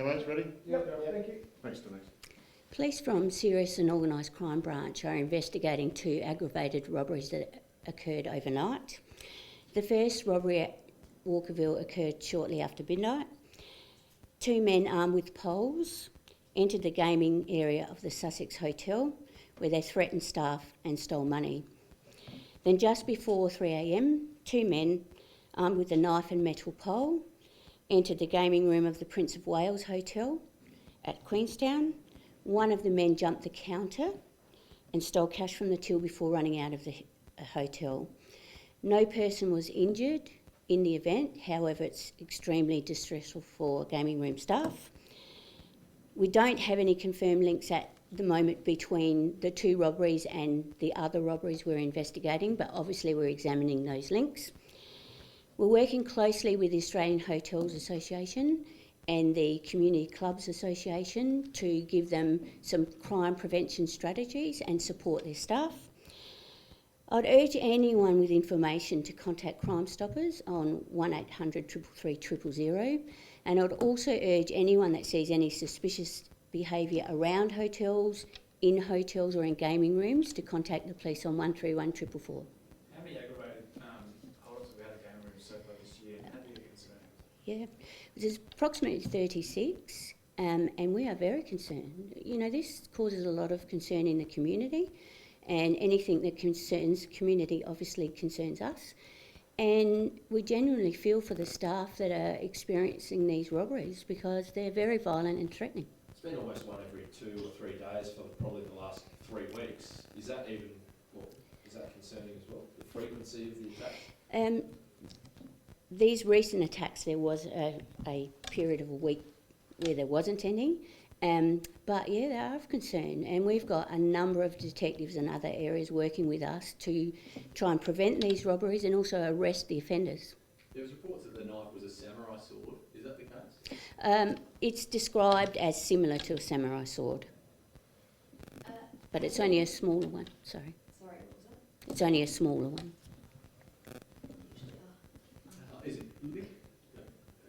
Delays ready? Yep. Thank you. Thanks, Denise. Police from Serious and Organised Crime Branch are investigating 2 aggravated robberies that occurred overnight. The first robbery at Walkerville occurred shortly after midnight. 2 men armed with poles entered the gaming area of the Sussex Hotel, where they threatened staff and stole money. Then just before 3 a.m, 2 men armed with a knife and metal pole entered the gaming room of the Prince of Wales Hotel at Queenstown. One of the men jumped the counter and stole cash from the till before running out of the hotel. No person was injured in the event, however it's extremely distressful for gaming room staff. We don't have any confirmed links at the moment between the 2 robberies and the other robberies we're investigating, but obviously we're examining those links. We're working closely with the Australian Hotels Association and the Community Clubs Association to give them some crime prevention strategies and support their staff. I'd urge anyone with information to contact Crime Stoppers on 1800 333 000, and I'd also urge anyone that sees any suspicious behaviour around hotels, in hotels or in gaming rooms to contact the police on 131 444. How many aggravated holders have we had at gaming rooms so far this year, and how big are concerns? Yeah, there's approximately 36, and we are very concerned. You know, this causes a lot of concern in the community, and anything that concerns the community obviously concerns us. And we genuinely feel for the staff that are experiencing these robberies because they're very violent and threatening. It's been almost one every 2 or 3 days for probably the last 3 weeks. Is that even, is that concerning as well, the frequency of the attacks? These recent attacks, there was a period of a week where there wasn't any, but yeah, they are of concern, and we've got a number of detectives in other areas working with us to try and prevent these robberies and also arrest the offenders. There was reports that the knife was a samurai sword. Is that the case? It's described as similar to a samurai sword, but it's only a smaller one. Sorry, what was it? it's only a smaller one. Is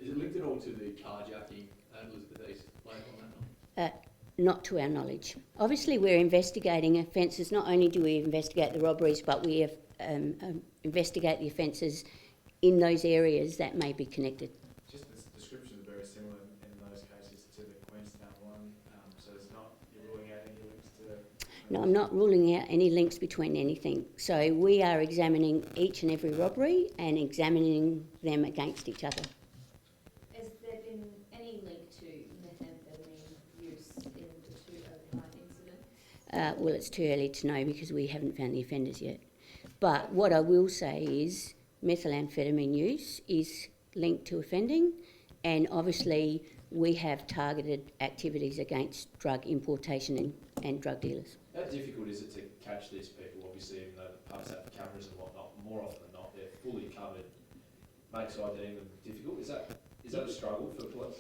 it linked at all to the carjacking at Elizabeth East Lane on that night? Not to our knowledge. Obviously, we're investigating offences. Not only do we investigate the robberies, but we investigate the offences in those areas that may be connected. Just the descriptions are very similar in those cases to the Queenstown one, so it's not, you're ruling out any links to... No, I'm not ruling out any links between anything. So we are examining each and every robbery and examining them against each other. Has there been any link to methamphetamine use in the 2 overnight incidents? Well, it's too early to know because we haven't found the offenders yet. But what I will say is methamphetamine use is linked to offending, and obviously we have targeted activities against drug importation and drug dealers. How difficult is it to catch these people? Obviously, even though the pubs have cameras and whatnot, more often than not, they're fully covered. Makes IDing them difficult. Is that a struggle for police?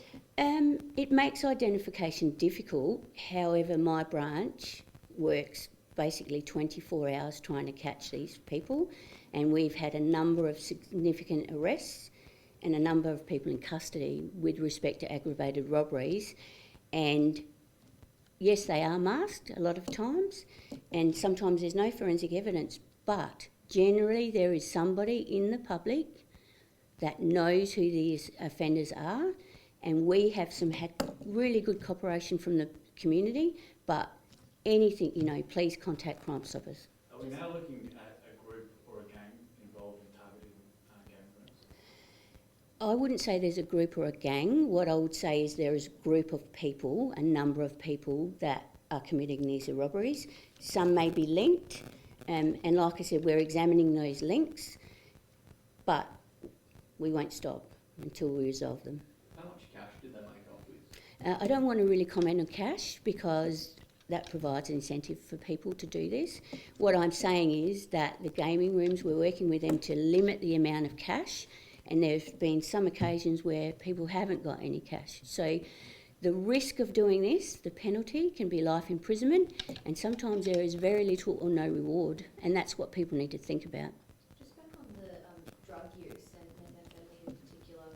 It makes identification difficult. However, my branch works basically 24 hours trying to catch these people, and we've had a number of significant arrests and a number of people in custody with respect to aggravated robberies. And yes, they are masked a lot of times, and sometimes there's no forensic evidence, but generally there is somebody in the public that knows who these offenders are, and we have had really good cooperation from the community, but anything, please contact Crime Stoppers. Are we now looking at a group or a gang involved in targeting gaming rooms? I wouldn't say there's a group or a gang. What I would say is there is a group of people, a number of people that are committing these robberies. Some may be linked, and like I said, we're examining those links, but we won't stop until we resolve them. How much cash did they make off with? I don't want to really comment on cash because that provides an incentive for people to do this. What I'm saying is that the gaming rooms, we're working with them to limit the amount of cash, and there's been some occasions where people haven't got any cash. So the risk of doing this, the penalty, can be life imprisonment, and sometimes there is very little or no reward, and that's what people need to think about. Just back on the drug use and methamphetamine in particular,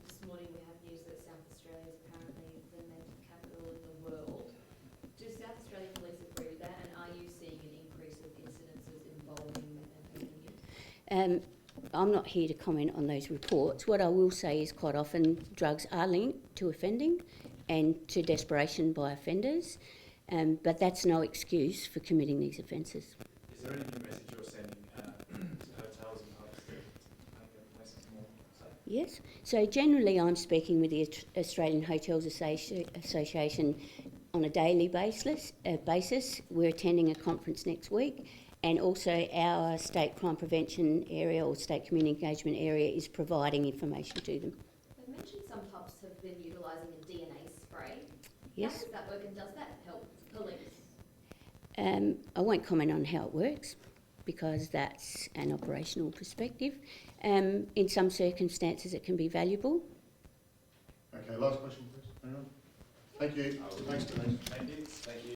this morning we have news that South Australia is apparently I'm not here to comment on those reports. What I will say is quite often drugs are linked to offending and to desperation by offenders, but that's no excuse for committing these offences. Is there any new message you're sending to hotels and pubs to make the message more safe? Yes. So generally, I'm speaking with the Australian Hotels Association on a daily basis. We're attending a conference next week, and also our state crime prevention area or state community engagement area is providing information to them. They mentioned some pubs have been utilising a DNA spray. Yes. How does that work, and does that help police? I won't comment on how it works because that's an operational perspective. In some circumstances, it can be valuable. Okay, last question, please. Anyone? Thank you. Thanks, Denise. Thank you. Thank you.